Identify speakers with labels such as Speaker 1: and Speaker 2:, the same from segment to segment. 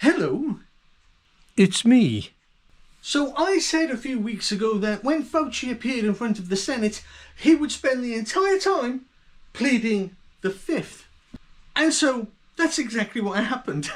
Speaker 1: Hello.
Speaker 2: It's me.
Speaker 1: So I said a few weeks ago that when Fauci appeared in front of the Senate, he would spend the entire time pleading the fifth. And so that's exactly what happened.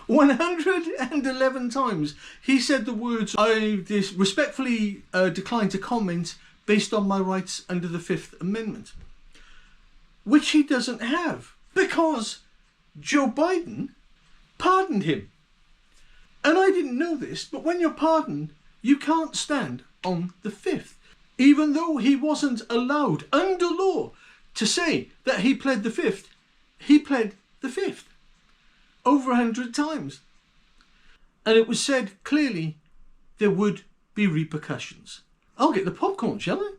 Speaker 1: 111 times he said the words, "I respectfully decline to comment based on my rights under the Fifth Amendment," which he doesn't have because Joe Biden pardoned him. And I didn't know this, but when you're pardoned, you can't stand on the fifth. Even though he wasn't allowed under law to say that he pled the fifth, he pled the fifth over 100 times. And it was said clearly there would be repercussions. I'll get the popcorn, shall I?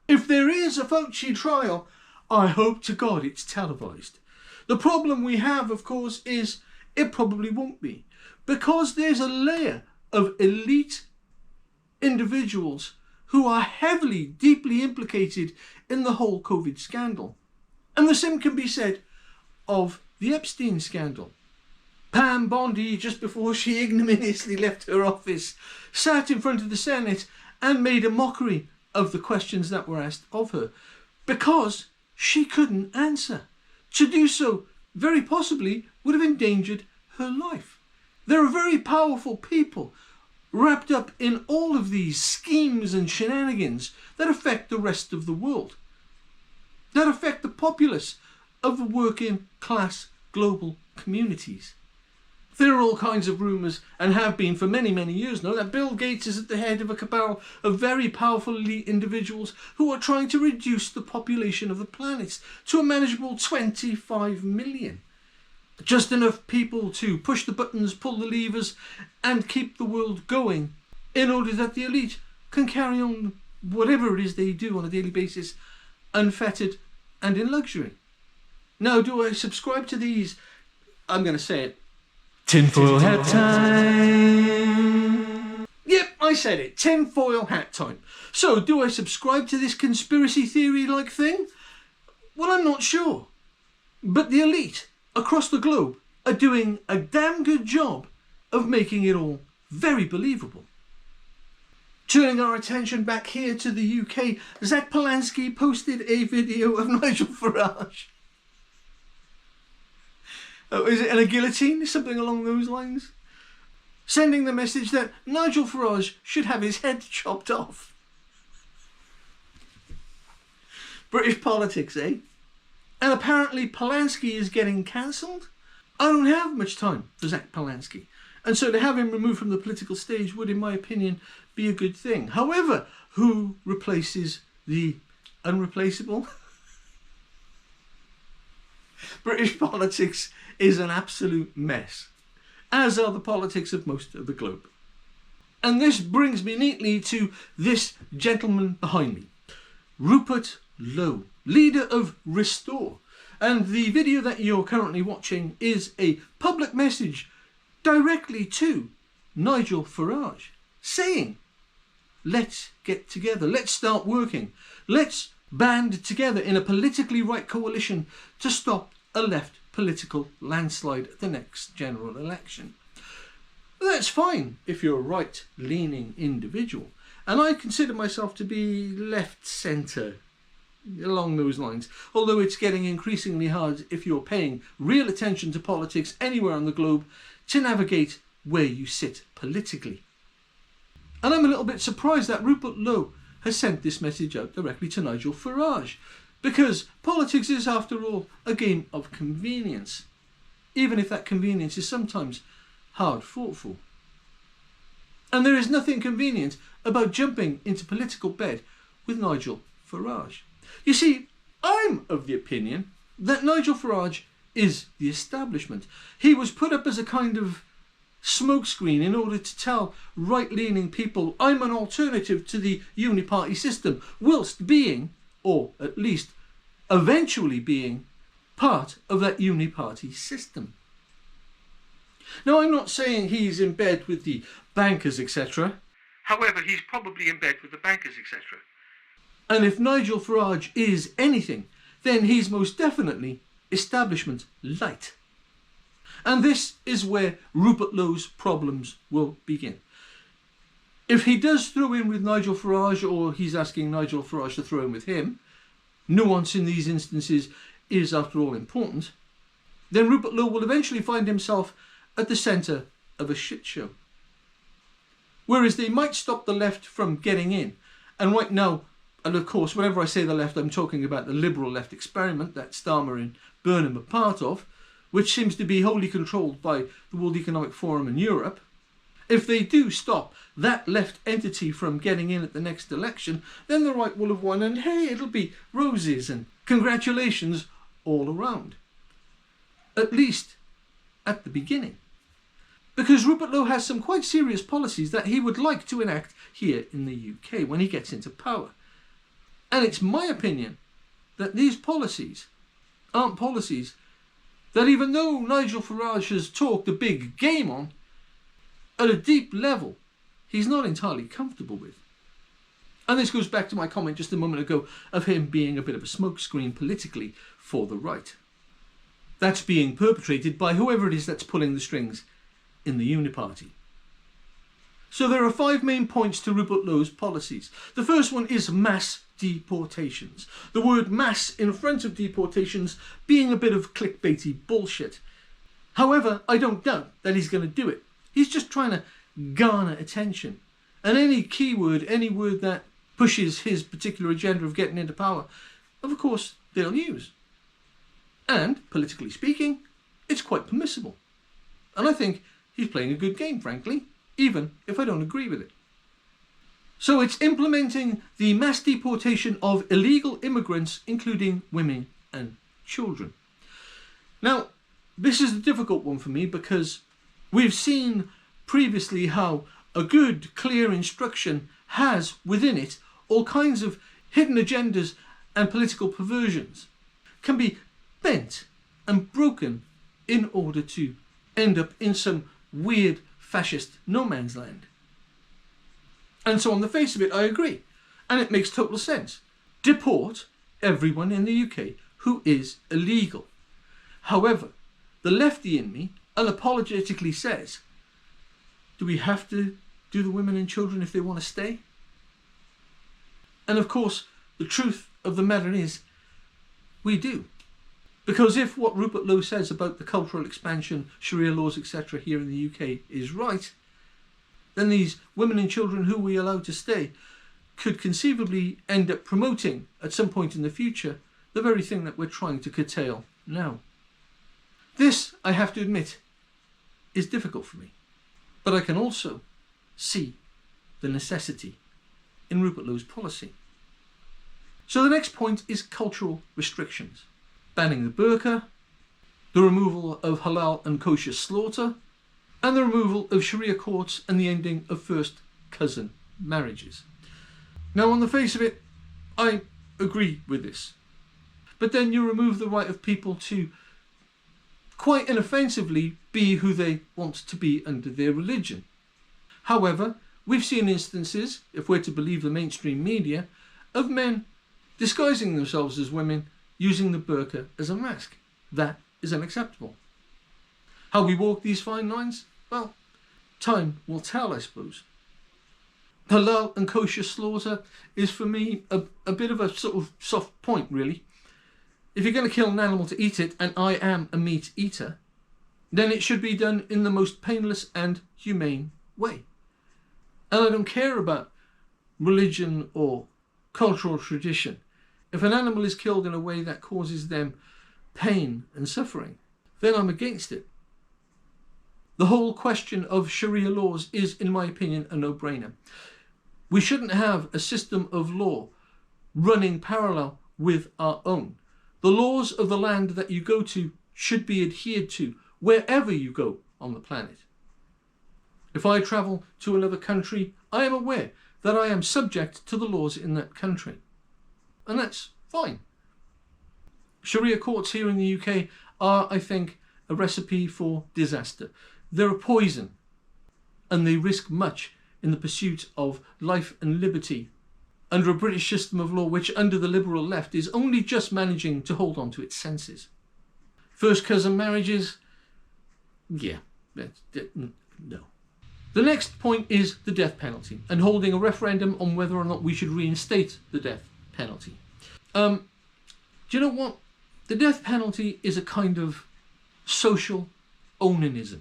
Speaker 1: If there is a Fauci trial, I hope to God it's televised. The problem we have, of course, is it probably won't be, because there's a layer of elite individuals who are heavily, deeply implicated in the whole COVID scandal. And the same can be said of the Epstein scandal. Pam Bondi, just before she ignominiously left her office, sat in front of the Senate and made a mockery of the questions that were asked of her because she couldn't answer. To do so, very possibly, would have endangered her life. There are very powerful people wrapped up in all of these schemes and shenanigans that affect the rest of the world, that affect the populace of the working class global communities. There are all kinds of rumours, and have been for many, many years now, that Bill Gates is at the head of a cabal of very powerful elite individuals who are trying to reduce the population of the planet to a manageable 25 million. Just enough people to push the buttons, pull the levers, and keep the world going in order that the elite can carry on whatever it is they do on a daily basis, unfettered and in luxury. Now, do I subscribe to these? I'm going to say it.
Speaker 2: Tinfoil hat time.
Speaker 1: Yep, I said it. Tinfoil hat time. So, do I subscribe to this conspiracy theory-like thing? Well, I'm not sure. But the elite across the globe are doing a damn good job of making it all very believable. Turning our attention back here to the UK, Zach Polanski posted a video of Nigel Farage. Is it in a guillotine? Something along those lines? Sending the message that Nigel Farage should have his head chopped off. British politics, eh? And apparently Polanski is getting cancelled. I don't have much time for Zach Polanski. And so to have him removed from the political stage would, in my opinion, be a good thing. However, who replaces the unreplaceable? British politics is an absolute mess, as are the politics of most of the globe. And this brings me neatly to this gentleman behind me, Rupert Lowe, leader of Restore. And the video that you're currently watching is a public message directly to Nigel Farage, saying, let's get together, let's start working, let's band together in a politically right coalition to stop a left political landslide at the next general election. That's fine if you're a right-leaning individual, and I consider myself to be left-centre along those lines, although it's getting increasingly hard if you're paying real attention to politics anywhere on the globe to navigate where you sit politically. And I'm a little bit surprised that Rupert Lowe has sent this message out directly to Nigel Farage, because politics is, after all, a game of convenience, even if that convenience is sometimes hard fought for. And there is nothing convenient about jumping into political bed with Nigel Farage. You see, I'm of the opinion that Nigel Farage is the establishment. He was put up as a kind of smokescreen in order to tell right-leaning people, I'm an alternative to the uniparty system, whilst being, or at least eventually being, part of that uniparty system. Now, I'm not saying he's in bed with the bankers, etc. However, he's probably in bed with the bankers, etc. And if Nigel Farage is anything, then he's most definitely establishment lite. And this is where Rupert Lowe's problems will begin. If he does throw in with Nigel Farage, or he's asking Nigel Farage to throw in with him, nuance in these instances is after all important, then Rupert Lowe will eventually find himself at the centre of a shit show. Whereas they might stop the left from getting in. And right now, and of course, whenever I say the left, I'm talking about the liberal left experiment that Starmer and Burnham are part of, which seems to be wholly controlled by the World Economic Forum and Europe. If they do stop that left entity from getting in at the next election, then the right will have won, and hey, it'll be roses and congratulations all around. At least at the beginning. Because Rupert Lowe has some quite serious policies that he would like to enact here in the UK when he gets into power. And it's my opinion that these policies aren't policies that, even though Nigel Farage has talked a big game on, at a deep level, he's not entirely comfortable with. And this goes back to my comment just a moment ago of him being a bit of a smokescreen politically for the right. That's being perpetrated by whoever it is that's pulling the strings in the Uniparty. So there are 5 main points to Rupert Lowe's policies. The first one is mass deportations. The word mass in front of deportations being a bit of clickbaity bullshit. However, I don't doubt that he's going to do it. He's just trying to garner attention. And any keyword, any word that pushes his particular agenda of getting into power, of course, they'll use. And, politically speaking, it's quite permissible. And I think he's playing a good game, frankly, even if I don't agree with it. So it's implementing the mass deportation of illegal immigrants, including women and children. Now, this is a difficult one for me because we've seen previously how a good, clear instruction has within it all kinds of hidden agendas and political perversions, can be bent and broken in order to end up in some weird fascist no man's land. And so on the face of it, I agree. And it makes total sense. Deport everyone in the UK who is illegal. However, the lefty in me unapologetically says, do we have to do the women and children if they want to stay? And of course, the truth of the matter is, we do. Because if what Rupert Lowe says about the cultural expansion, Sharia laws, etc. here in the UK is right, then these women and children who we allow to stay could conceivably end up promoting, at some point in the future, the very thing that we're trying to curtail now. This, I have to admit, is difficult for me. But I can also see the necessity in Rupert Lowe's policy. So the next point is cultural restrictions. Banning the burqa, the removal of halal and kosher slaughter, and the removal of Sharia courts and the ending of first cousin marriages. Now, on the face of it, I agree with this. But then you remove the right of people to quite inoffensively be who they want to be under their religion. However, we've seen instances, if we're to believe the mainstream media, of men disguising themselves as women using the burqa as a mask. That is unacceptable. How we walk these fine lines? Well, time will tell, I suppose. Halal and kosher slaughter is for me a bit of a sort of soft point, really. If you're going to kill an animal to eat it, and I am a meat eater, then it should be done in the most painless and humane way. And I don't care about religion or cultural tradition. If an animal is killed in a way that causes them pain and suffering, then I'm against it. The whole question of Sharia laws is, in my opinion, a no-brainer. We shouldn't have a system of law running parallel with our own. The laws of the land that you go to should be adhered to wherever you go on the planet. If I travel to another country, I am aware that I am subject to the laws in that country. And that's fine. Sharia courts here in the UK are, I think, a recipe for disaster. They're a poison, and they risk much in the pursuit of life and liberty under a British system of law which, under the liberal left, is only just managing to hold on to its senses. First cousin marriages, Yeah, no. The next point is the death penalty and holding a referendum on whether or not we should reinstate the death penalty. Do you know what? The death penalty is a kind of social onanism.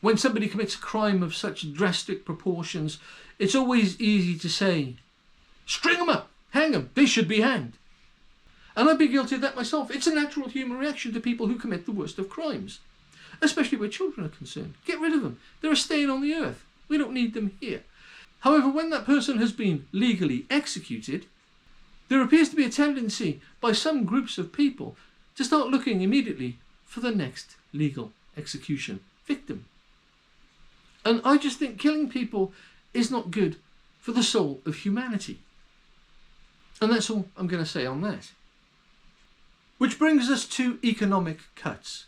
Speaker 1: When somebody commits a crime of such drastic proportions, it's always easy to say, string them up, hang them, they should be hanged. And I'd be guilty of that myself. It's a natural human reaction to people who commit the worst of crimes, especially where children are concerned. Get rid of them. They're a stain on the earth. We don't need them here. However, when that person has been legally executed, there appears to be a tendency by some groups of people to start looking immediately for the next legal execution victim. And I just think killing people is not good for the soul of humanity. And that's all I'm going to say on that. Which brings us to economic cuts.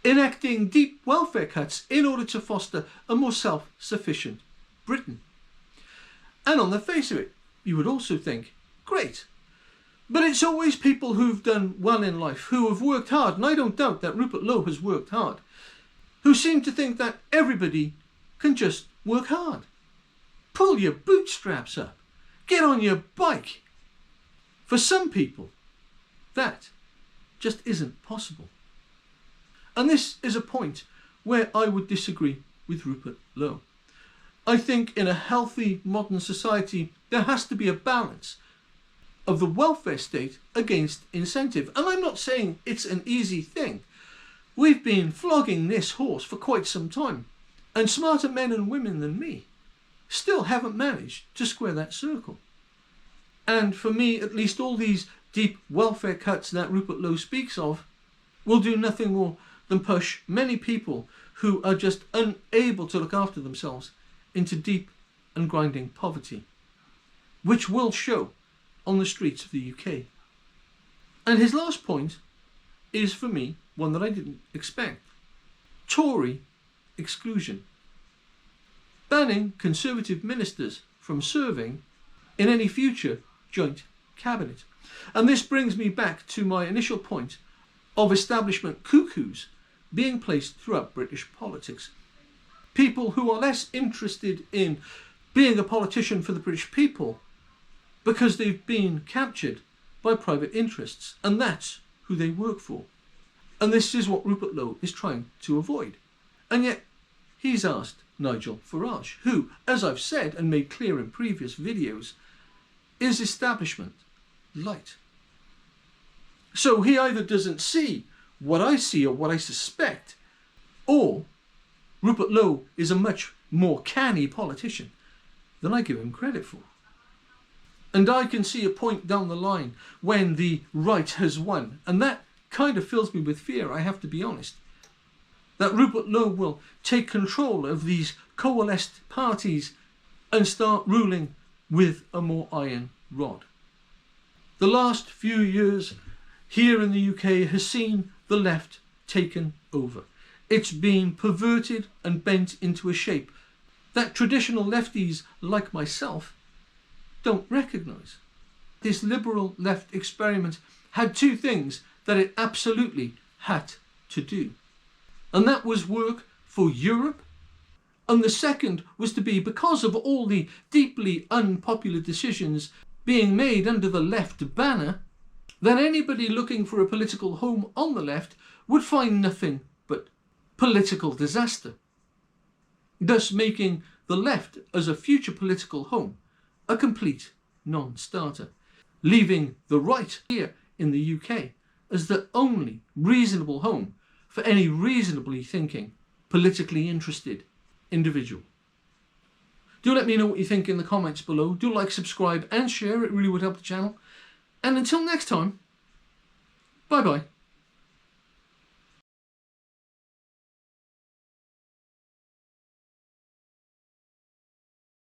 Speaker 1: Enacting deep welfare cuts in order to foster a more self-sufficient Britain. And on the face of it, you would also think, great. But it's always people who've done well in life, who have worked hard, and I don't doubt that Rupert Lowe has worked hard, who seem to think that everybody can just work hard. Pull your bootstraps up. Get on your bike. For some people, that just isn't possible. And this is a point where I would disagree with Rupert Lowe. I think in a healthy modern society, there has to be a balance of the welfare state against incentive. And I'm not saying it's an easy thing. We've been flogging this horse for quite some time, and smarter men and women than me still haven't managed to square that circle. And for me, at least, all these deep welfare cuts that Rupert Lowe speaks of will do nothing more than push many people who are just unable to look after themselves into deep and grinding poverty, which will show on the streets of the UK. And his last point is, for me, one that I didn't expect. Tory exclusion. Banning Conservative ministers from serving in any future joint cabinet. And this brings me back to my initial point of establishment cuckoos being placed throughout British politics. People who are less interested in being a politician for the British people because they've been captured by private interests, and that's who they work for. And this is what Rupert Lowe is trying to avoid. And yet, he's asked Nigel Farage, who, as I've said and made clear in previous videos, is establishment light. So he either doesn't see what I see or what I suspect, or Rupert Lowe is a much more canny politician than I give him credit for. And I can see a point down the line when the right has won, and that kind of fills me with fear, I have to be honest, that Rupert Lowe will take control of these coalesced parties and start ruling with a more iron rod. The last few years here in the UK has seen the left taken over. It's been perverted and bent into a shape that traditional lefties like myself don't recognise. This liberal left experiment had two things that it absolutely had to do. And that was work for Europe, and the second was to be, because of all the deeply unpopular decisions being made under the left banner, then anybody looking for a political home on the left would find nothing but political disaster, thus making the left as a future political home a complete non-starter, leaving the right here in the UK as the only reasonable home for any reasonably thinking, politically interested individual. Do let me know what you think in the comments below. Do like, subscribe and share, it really would help the channel. And until next time, bye bye.